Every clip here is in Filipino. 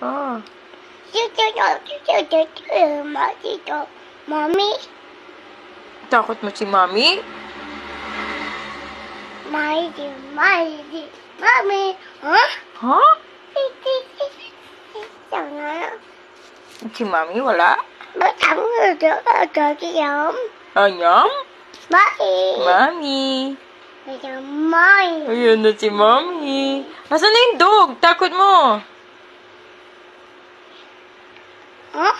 Ah. Mommy, Takot mo si Mami? Mommy, huh? Ha? Si Mami wala? Bác thẳng rồi trời cái giọng Anyam? Mami Mami. Bây giờ mày Ayun na si Mami. Nasaan na yung dog? Takot mo. hả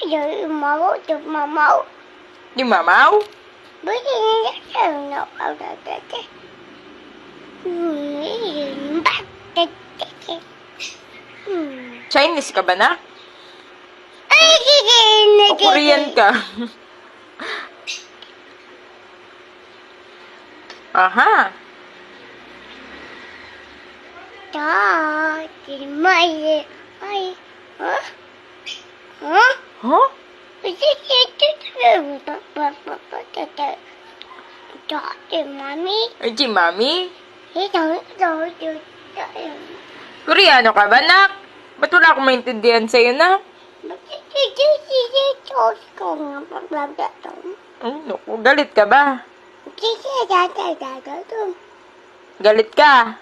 giờ mẫu chụp mà mẫu Yung mamaw? bữa đi rất là nộp ở đây bắt Chinese ka ba na? ai O Korean ka? Aha. trời thì mày ai hả hả Huh? trời thì mami Ay, si Mami? thế rồi Koreano ka ba, nak? Ba't wala akong maintindihan sa'yo, na? Naku, galit ka ba? Galit ka?